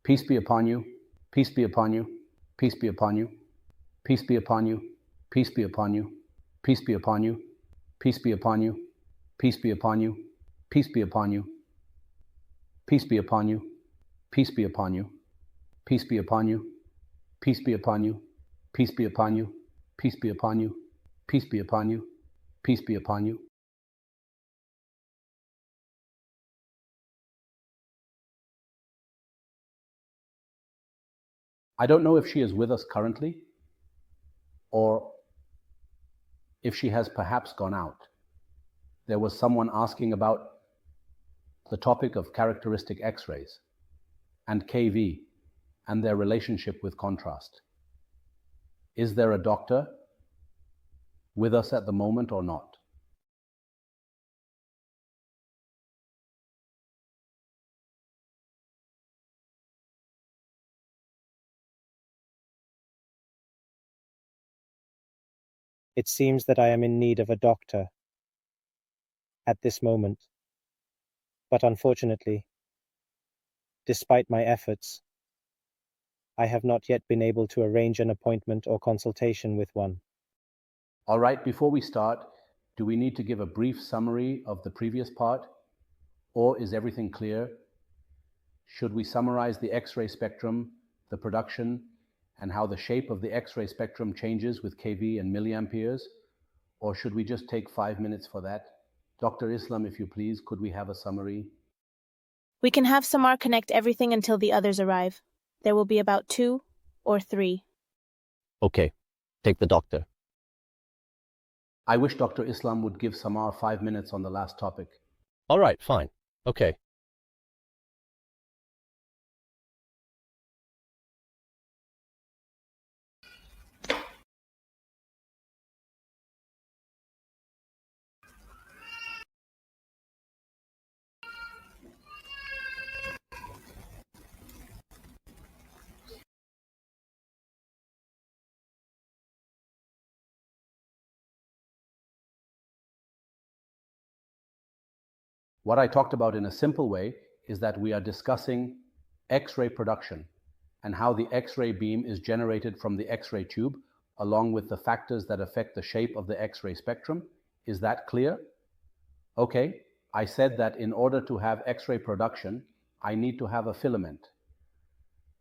Peace be upon you. Peace be upon you. Peace be upon you. Peace be upon you. Peace be upon you. Peace be upon you. Peace be upon you. Peace be upon you. Peace be upon you. Peace be upon you. Peace be upon you. Peace be upon you. Peace be upon you. Peace be upon you. Peace be upon you. Peace be upon you. Peace be upon you. I don't know if she is with us currently, or if she has perhaps gone out. There was someone asking about the topic of characteristic X-rays and KV and their relationship with contrast. Is there a doctor with us at the moment or not? It seems that I am in need of a doctor at this moment, but unfortunately, despite my efforts, I have not yet been able to arrange an appointment or consultation with one. All right, before we start, do we need to give a brief summary of the previous part, or is everything clear? Should we summarize the X-ray spectrum, the production, and how the shape of the X-ray spectrum changes with kV and milliamperes? Or should we just take 5 minutes for that? Dr. Islam, if you please, could we have a summary? We can have Samar connect everything until the others arrive. There will be about 2 or 3. Okay, take the doctor. I wish Dr. Islam would give Samar 5 minutes on the last topic. All right, fine. Okay. What I talked about in a simple way is that we are discussing X-ray production and how the X-ray beam is generated from the X-ray tube, along with the factors that affect the shape of the X-ray spectrum. Is that clear? Okay, I said that in order to have X-ray production, I need to have a filament,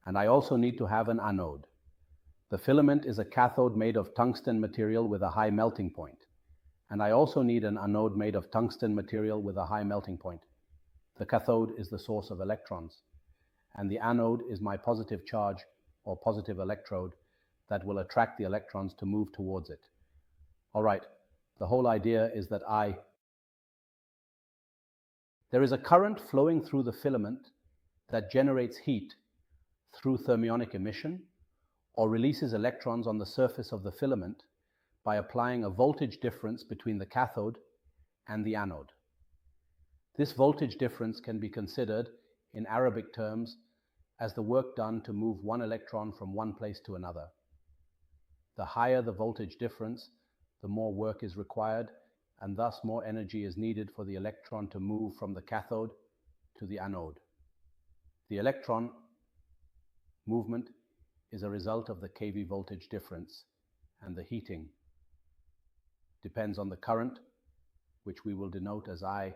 and I also need to have an anode. The filament is a cathode made of tungsten material with a high melting point. And I also need an anode made of tungsten material with a high melting point. The cathode is the source of electrons, and the anode is my positive charge or positive electrode that will attract the electrons to move towards it. All right, the whole idea is that there is a current flowing through the filament that generates heat through thermionic emission or releases electrons on the surface of the filament by applying a voltage difference between the cathode and the anode. This voltage difference can be considered, in Arabic terms, as the work done to move one electron from one place to another. The higher the voltage difference, the more work is required, and thus more energy is needed for the electron to move from the cathode to the anode. The electron movement is a result of the kV voltage difference, and the heating depends on the current, which we will denote as I.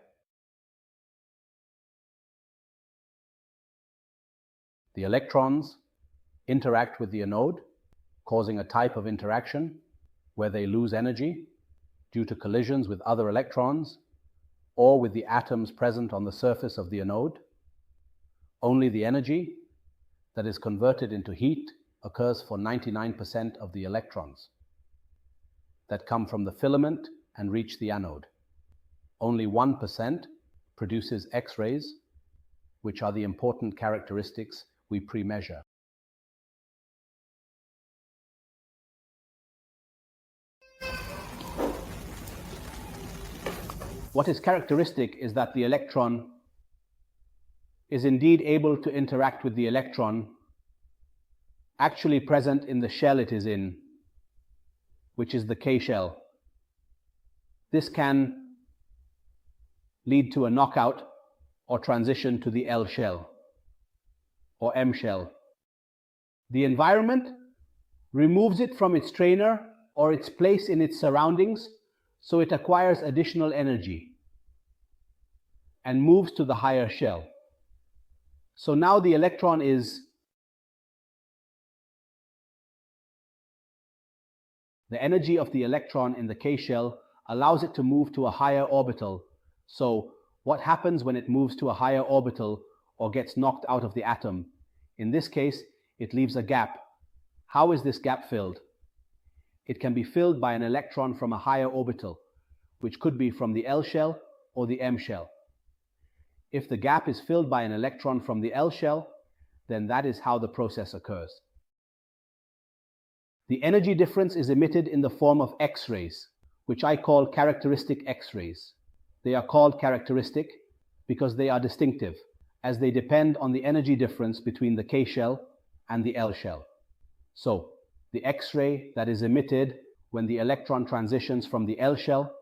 The electrons interact with the anode, causing a type of interaction where they lose energy due to collisions with other electrons or with the atoms present on the surface of the anode. Only the energy that is converted into heat occurs for 99% of the electrons that come from the filament and reach the anode. Only 1% produces X-rays, which are the important characteristics we pre-measure. What is characteristic is that the electron is indeed able to interact with the electron actually present in the shell it is in, which is the K shell. This can lead to a knockout or transition to the L shell. or M shell. The environment removes it from its trainer or its place in its surroundings, so it acquires additional energy and moves to the higher shell. So now the electron is the energy of the electron in the K shell allows it to move to a higher orbital. So what happens when it moves to a higher orbital or gets knocked out of the atom? In this case, it leaves a gap. How is this gap filled? It can be filled by an electron from a higher orbital, which could be from the L shell or the M shell. If the gap is filled by an electron from the L shell, then that is how the process occurs. The energy difference is emitted in the form of X-rays, which I call characteristic X-rays. They are called characteristic because they are distinctive, as they depend on the energy difference between the K shell and the L shell. So, the X-ray that is emitted when the electron transitions from the L shell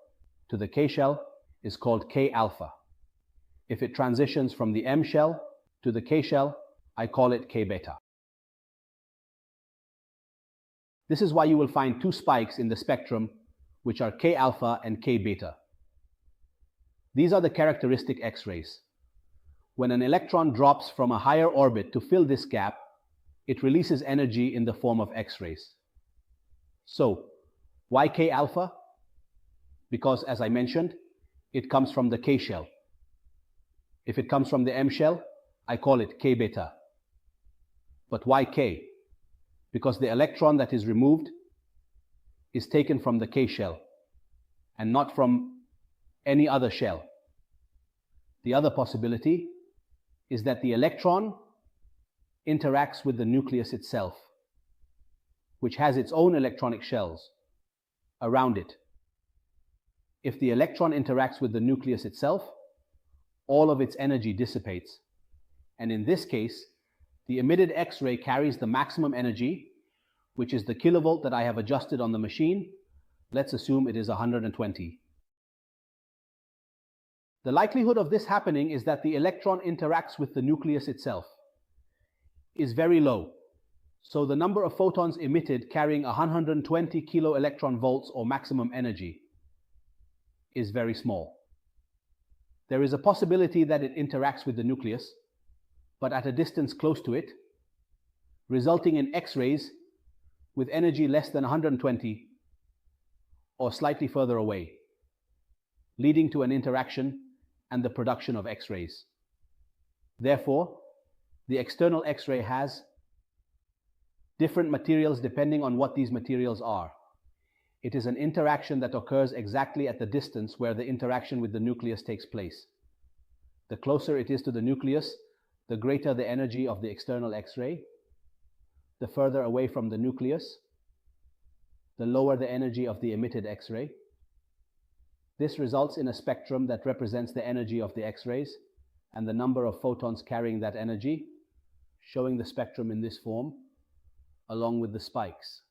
to the K shell is called K alpha. If it transitions from the M shell to the K shell, I call it K beta. This is why you will find two spikes in the spectrum, which are K alpha and K beta. These are the characteristic X-rays. When an electron drops from a higher orbit to fill this gap, it releases energy in the form of X-rays. So, why K alpha? Because, as I mentioned, it comes from the K shell. If it comes from the M shell, I call it K beta. But why K? Because the electron that is removed is taken from the K shell and not from any other shell. The other possibility is that the electron interacts with the nucleus itself, which has its own electronic shells around it. If the electron interacts with the nucleus itself, all of its energy dissipates. And in this case, the emitted X-ray carries the maximum energy, which is the kilovolt that I have adjusted on the machine. Let's assume it is 120. The likelihood of this happening is that the electron interacts with the nucleus itself is very low. So the number of photons emitted carrying 120 kilo electron volts or maximum energy is very small. There is a possibility that it interacts with the nucleus, but at a distance close to it, resulting in X-rays with energy less than 120 or slightly further away, leading to an interaction and the production of X-rays. Therefore, the external X-ray has different materials depending on what these materials are. It is an interaction that occurs exactly at the distance where the interaction with the nucleus takes place. The closer it is to the nucleus, the greater the energy of the external X-ray. The further away from the nucleus, the lower the energy of the emitted X-ray. This results in a spectrum that represents the energy of the X-rays and the number of photons carrying that energy, showing the spectrum in this form, along with the spikes.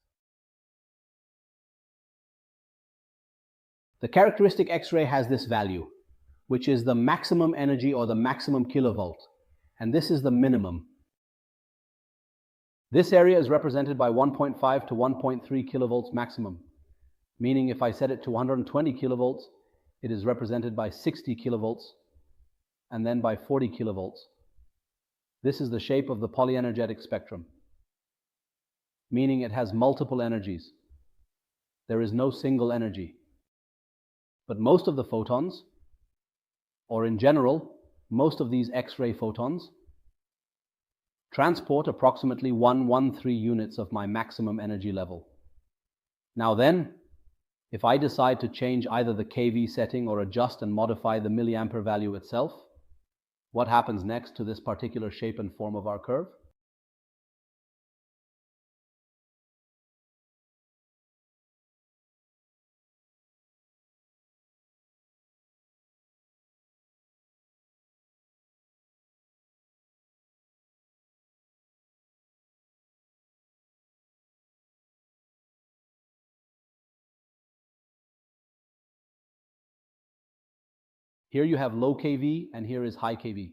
The characteristic X-ray has this value, which is the maximum energy or the maximum kilovolt, and this is the minimum. This area is represented by 1.5 to 1.3 kilovolts maximum, meaning if I set it to 120 kilovolts, it is represented by 60 kilovolts and then by 40 kilovolts. This is the shape of the polyenergetic spectrum, meaning it has multiple energies. There is no single energy. But most of the photons, or in general, most of these X-ray photons, transport approximately 113 units of my maximum energy level. Now then, if I decide to change either the kV setting or adjust and modify the milliampere value itself, what happens next to this particular shape and form of our curve? Here you have low kV and here is high kV.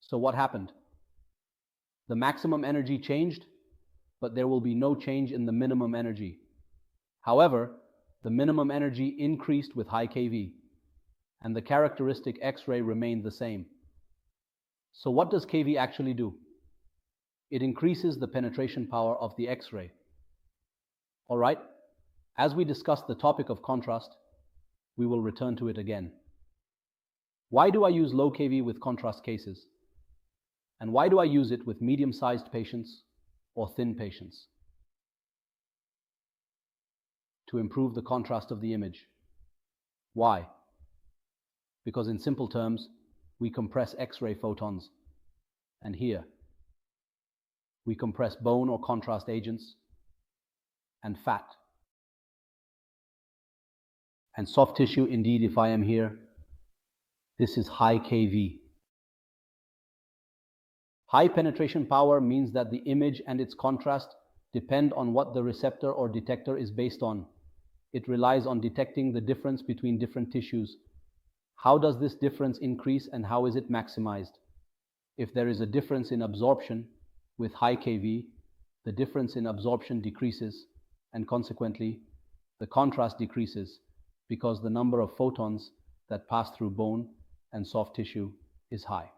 So what happened? The maximum energy changed, but there will be no change in the minimum energy. However, the minimum energy increased with high kV, and the characteristic X-ray remained the same. So what does kV actually do? It increases the penetration power of the X-ray. All right, as we discussed the topic of contrast, we will return to it again. Why do I use low kV with contrast cases? And why do I use it with medium-sized patients or thin patients? To improve the contrast of the image. Why? Because in simple terms, we compress X-ray photons, and here we compress bone or contrast agents and fat and soft tissue. Indeed, if I am here, this is high kV. High penetration power means that the image and its contrast depend on what the receptor or detector is based on. It relies on detecting the difference between different tissues. How does this difference increase and how is it maximized? If there is a difference in absorption with high kV, the difference in absorption decreases, and consequently, the contrast decreases because the number of photons that pass through bone and soft tissue is high.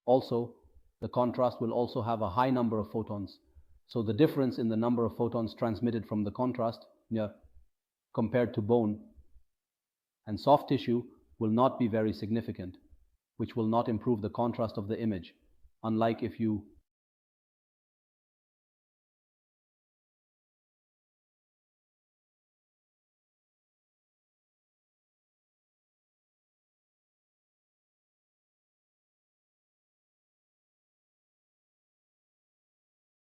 Also, the contrast will also have a high number of photons, so the difference in the number of photons transmitted from the contrast compared to bone and soft tissue will not be very significant, which will not improve the contrast of the image, unlike if you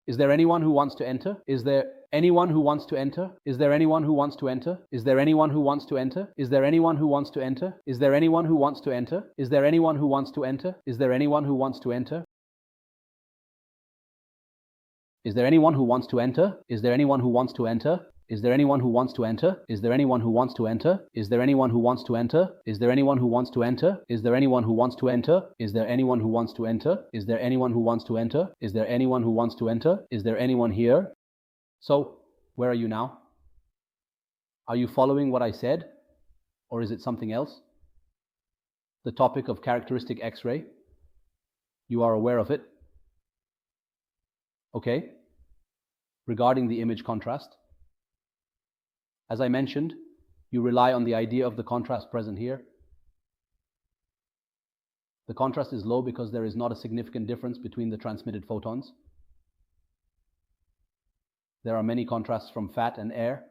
Is there anyone who wants to enter? Is there anyone who wants to enter? Is there anyone who wants to enter? Is there anyone who wants to enter? Is there anyone who wants to enter? Is there anyone who wants to enter? Is there anyone who wants to enter? Is there anyone who wants to enter? Is there anyone who wants to enter? Is there anyone who wants to enter? Is there anyone who wants to enter? Is there anyone who wants to enter? Is there anyone who wants to enter? Is there anyone who wants to enter? Is there anyone who wants to enter? Is there anyone who wants to enter? Is there anyone who wants to enter? Is there anyone who wants to enter? Is there anyone here? So, where are you now? Are you following what I said? Or is it something else? The topic of characteristic X-ray? You are aware of it? Okay. Regarding the image contrast, as I mentioned, you rely on the idea of the contrast present here. The contrast is low because there is not a significant difference between the transmitted photons. There are many contrasts from fat and air,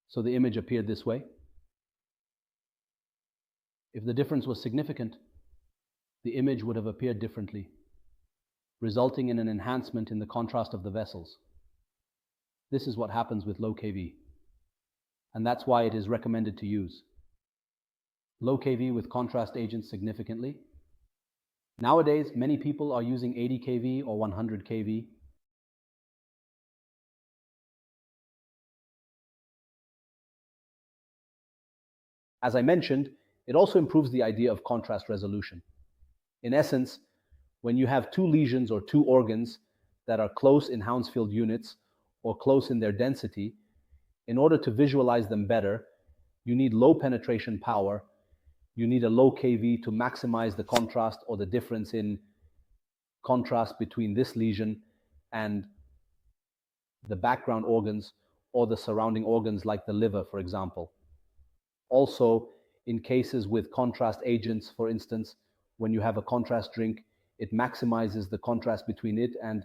so the image appeared this way. If the difference was significant, the image would have appeared differently, resulting in an enhancement in the contrast of the vessels. This is what happens with low kV, and that's why it is recommended to use low kV with contrast agents significantly. Nowadays, many people are using 80 kV or 100 kV. As I mentioned, it also improves the idea of contrast resolution. In essence, when you have two lesions or two organs that are close in Hounsfield units or close in their density, in order to visualize them better, you need low penetration power, you need a low kV to maximize the contrast or the difference in contrast between this lesion and the background organs or the surrounding organs like the liver, for example. Also, in cases with contrast agents, for instance, when you have a contrast drink, it maximizes the contrast between it and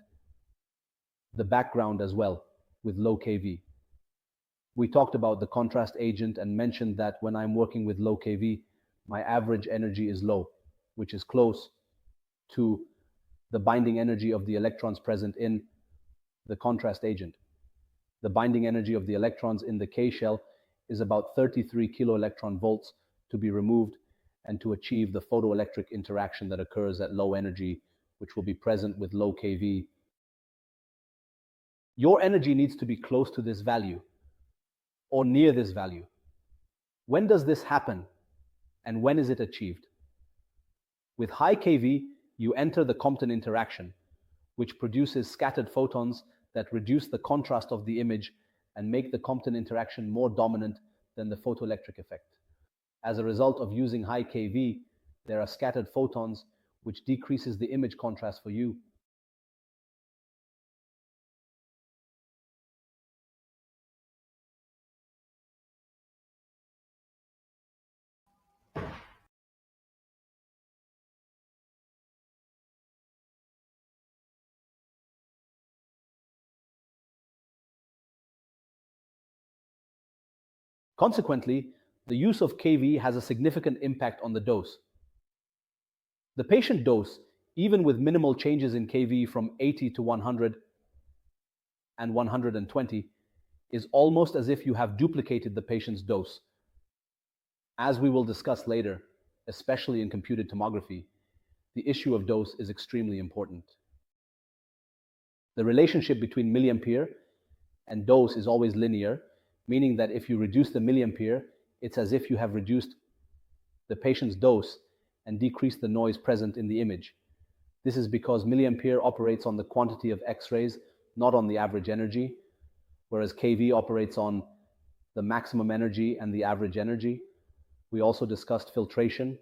the background as well with low kV. We talked about the contrast agent and mentioned that when I'm working with low kV, my average energy is low, which is close to the binding energy of the electrons present in the contrast agent. The binding energy of the electrons in the K shell is about 33 kiloelectron volts to be removed and to achieve the photoelectric interaction that occurs at low energy, which will be present with low kV. Your energy needs to be close to this value or near this value. When does this happen and when is it achieved? With high kV, you enter the Compton interaction, which produces scattered photons that reduce the contrast of the image and make the Compton interaction more dominant than the photoelectric effect. As a result of using high kV, there are scattered photons, which decreases the image contrast for you. Consequently, the use of kV has a significant impact on the dose. The patient dose, even with minimal changes in kV from 80 to 100 and 120, is almost as if you have duplicated the patient's dose. As we will discuss later, especially in computed tomography, the issue of dose is extremely important. The relationship between milliampere and dose is always linear, meaning that if you reduce the milliampere, it's as if you have reduced the patient's dose and decreased the noise present in the image. This is because milliampere operates on the quantity of X-rays, not on the average energy, whereas kV operates on the maximum energy and the average energy. We also discussed filtration.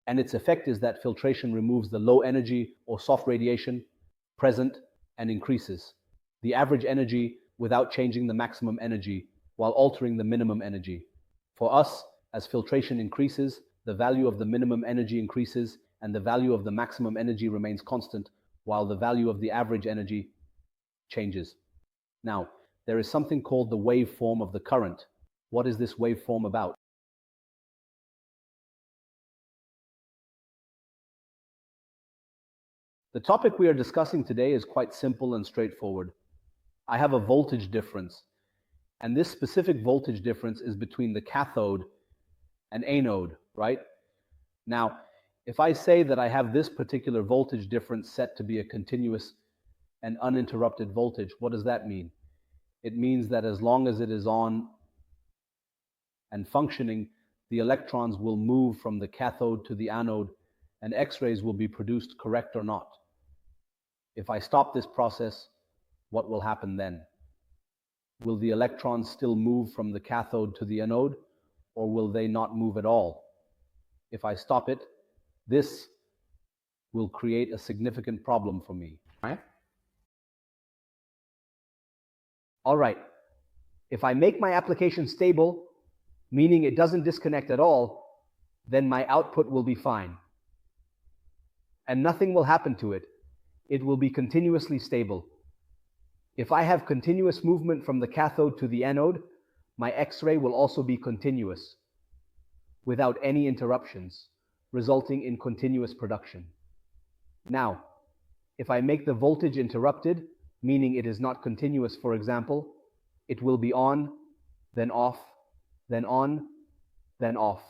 And its effect is that filtration removes the low energy or soft radiation present and increases the average energy without changing the maximum energy while altering the minimum energy. For us, as filtration increases, the value of the minimum energy increases and the value of the maximum energy remains constant while the value of the average energy changes. Now, there is something called the waveform of the current. What is this waveform about? The topic we are discussing today is quite simple and straightforward. I have a voltage difference, and this specific voltage difference is between the cathode and anode, right? Now, if I say that I have this particular voltage difference set to be a continuous and uninterrupted voltage, what does that mean? It means that as long as it is on and functioning, the electrons will move from the cathode to the anode and X-rays will be produced, correct or not? If I stop this process, what will happen then? Will the electrons still move from the cathode to the anode, or will they not move at all? If I stop it, this will create a significant problem for me. All right. If I make my application stable, meaning it doesn't disconnect at all, then my output will be fine. And nothing will happen to it. It will be continuously stable. If I have continuous movement from the cathode to the anode, my X-ray will also be continuous, without any interruptions, resulting in continuous production. Now, if I make the voltage interrupted, meaning it is not continuous, for example, it will be on, then off, then on, then off.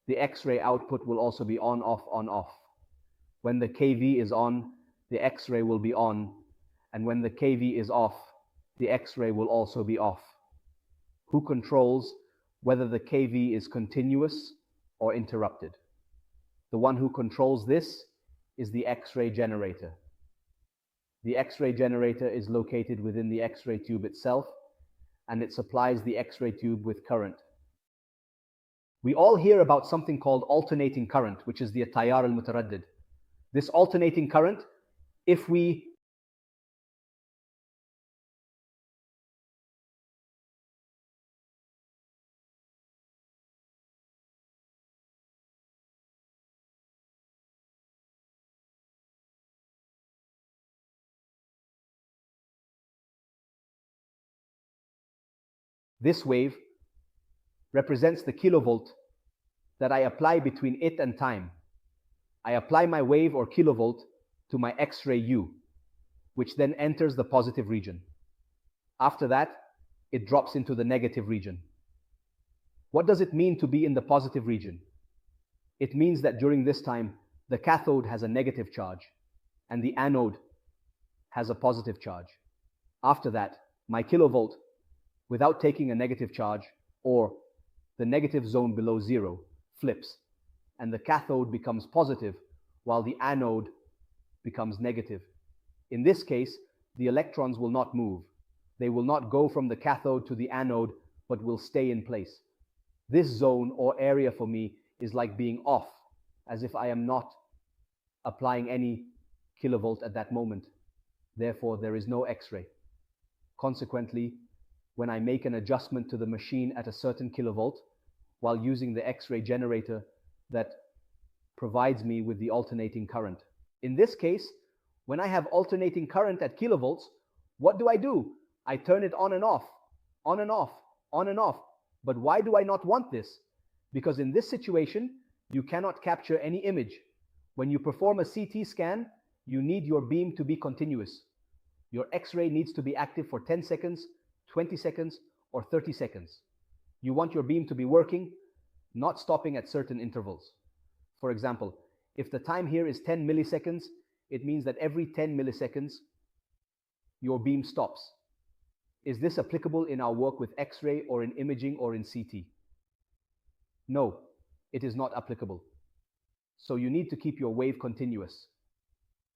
The X-ray output will also be on, off, on, off. When the kV is on, the X-ray will be on, and when the kV is off, the X-ray will also be off. Who controls whether the kV is continuous or interrupted? The one who controls this is the X-ray generator. The X-ray generator is located within the X-ray tube itself, and it supplies the X-ray tube with current. We all hear about something called alternating current, which is the tayar al-mutaraddid. This alternating current, if we this wave represents the kilovolt that I apply between it and time. I apply my wave or kilovolt to my X-ray U, which then enters the positive region. After that, it drops into the negative region. What does it mean to be in the positive region? It means that during this time, the cathode has a negative charge and the anode has a positive charge. After that, my kilovolt, without taking a negative charge, or the negative zone below zero, flips, and the cathode becomes positive while the anode becomes negative. In this case, the electrons will not move. They will not go from the cathode to the anode, but will stay in place. This zone or area for me is like being off, as if I am not applying any kilovolt at that moment. Therefore, there is no X-ray. Consequently, when I make an adjustment to the machine at a certain kilovolt, while using the X-ray generator that provides me with the alternating current. In this case, when I have alternating current at kilovolts, what do? I turn it on and off, on and off, on and off. But why do I not want this? Because in this situation, you cannot capture any image. When you perform a CT scan, you need your beam to be continuous. Your X-ray needs to be active for 10 seconds, 20 seconds, or 30 seconds. You want your beam to be working, not stopping at certain intervals. For example, if the time here is 10 milliseconds, it means that every 10 milliseconds, your beam stops. Is this applicable in our work with X-ray or in imaging or in CT? No, it is not applicable. So you need to keep your wave continuous.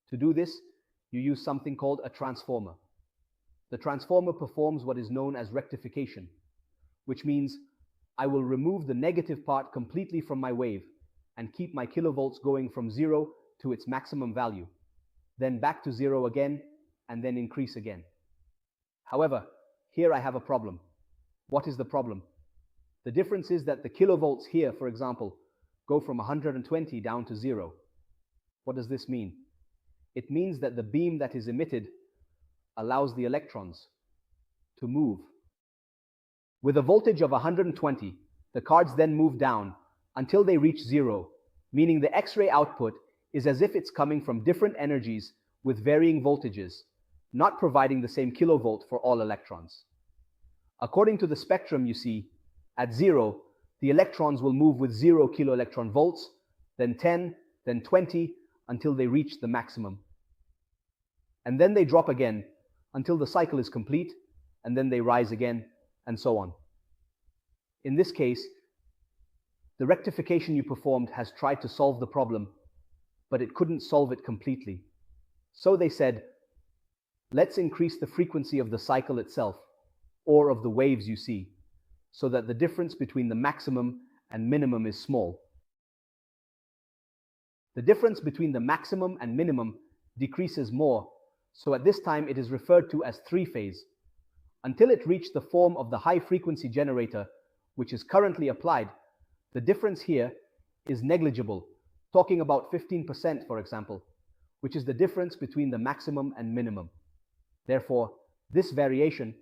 To do this, you use something called a transformer. The transformer performs what is known as rectification, which means I will remove the negative part completely from my wave and keep my kilovolts going from 0 to its maximum value, then back to 0 again, and then increase again. However, here I have a problem. What is the problem? The difference is that the kilovolts here, for example, go from 120 down to 0. What does this mean? It means that the beam that is emitted allows the electrons to move. With a voltage of 120, the cards then move down until they reach 0, meaning the X-ray output is as if it's coming from different energies with varying voltages, not providing the same kilovolt for all electrons. According to the spectrum you see, at 0, the electrons will move with 0 kiloelectron volts, then 10, then 20, until they reach the maximum. And then they drop again until the cycle is complete, and then they rise again, and so on. In this case, the rectification you performed has tried to solve the problem, but it couldn't solve it completely. So they said, let's increase the frequency of the cycle itself, or of the waves you see, so that the difference between the maximum and minimum is small. The difference between the maximum and minimum decreases more, so at this time it is referred to as three-phase, until it reached the form of the high-frequency generator, which is currently applied. The difference here is negligible, talking about 15%, for example, which is the difference between the maximum and minimum. Therefore, this variation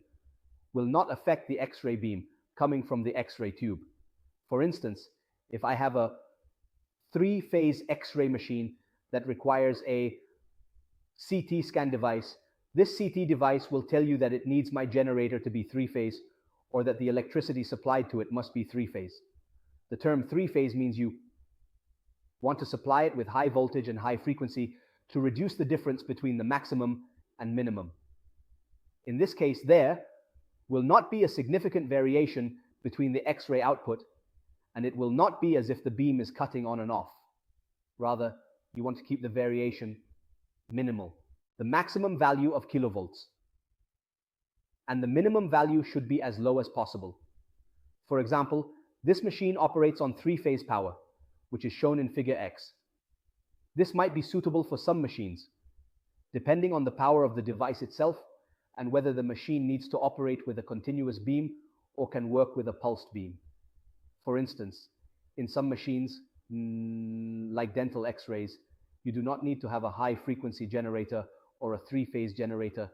will not affect the X-ray beam coming from the X-ray tube. For instance, if I have a three-phase X-ray machine that requires a CT scan device, this CT device will tell you that it needs my generator to be three-phase, or that the electricity supplied to it must be three-phase. The term three-phase means you want to supply it with high voltage and high frequency to reduce the difference between the maximum and minimum. In this case, there will not be a significant variation between the X-ray output, and it will not be as if the beam is cutting on and off. Rather, you want to keep the variation minimal. The maximum value of kilovolts and the minimum value should be as low as possible. For example, this machine operates on three-phase power, which is shown in figure X. This might be suitable for some machines, depending on the power of the device itself and whether the machine needs to operate with a continuous beam or can work with a pulsed beam. For instance, in some machines, like dental X-rays, you do not need to have a high-frequency generator or a three-phase generator.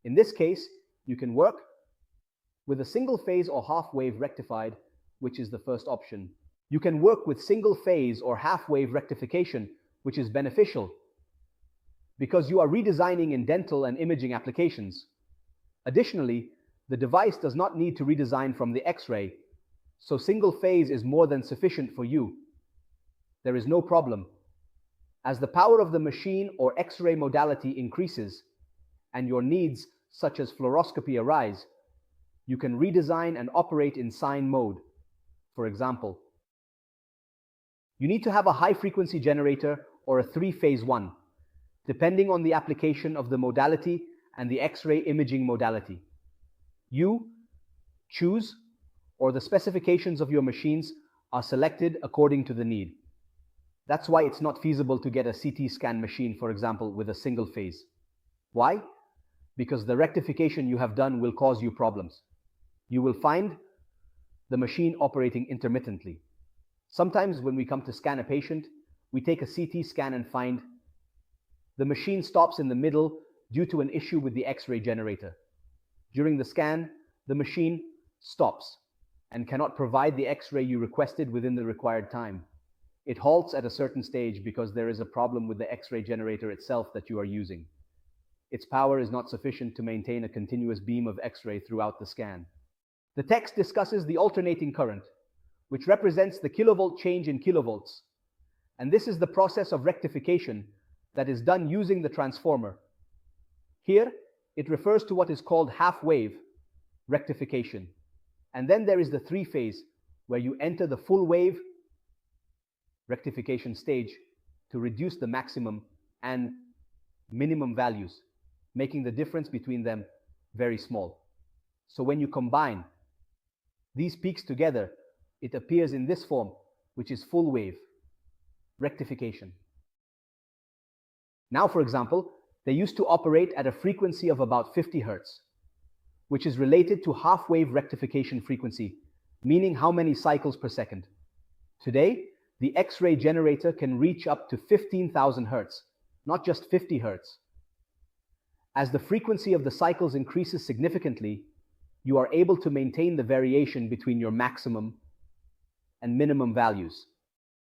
In this case, you can work with a single-phase or half-wave rectified, which is the first option. You can work with single-phase or half-wave rectification, which is beneficial because you are redesigning in dental and imaging applications. Additionally, the device does not need to redesign from the X-ray, so single-phase is more than sufficient for you. There is no problem. As the power of the machine or X-ray modality increases and your needs such as fluoroscopy arise, you can redesign and operate in sine mode. For example, you need to have a high-frequency generator or a three-phase one, depending on the application of the modality and the X-ray imaging modality. You choose, or the specifications of your machines are selected according to the need. That's why it's not feasible to get a CT scan machine, for example, with a single phase. Why? Because the rectification you have done will cause you problems. You will find the machine operating intermittently. Sometimes when we come to scan a patient, we take a CT scan and find the machine stops in the middle due to an issue with the X-ray generator. During the scan, the machine stops and cannot provide the X-ray you requested within the required time. It halts at a certain stage because there is a problem with the X-ray generator itself that you are using. Its power is not sufficient to maintain a continuous beam of X-ray throughout the scan. The text discusses the alternating current, which represents the kilovolt change in kilovolts. And this is the process of rectification that is done using the transformer. Here, it refers to what is called half-wave rectification. And then there is the three-phase, where you enter the full-wave rectification stage to reduce the maximum and minimum values, making the difference between them very small. So when you combine these peaks together, it appears in this form, which is full-wave rectification. Now, for example, they used to operate at a frequency of about 50 Hertz, which is related to half-wave rectification frequency, meaning how many cycles per second. Today, the X-ray generator can reach up to 15,000 Hertz, not just 50 Hertz. As the frequency of the cycles increases significantly, you are able to maintain the variation between your maximum and minimum values.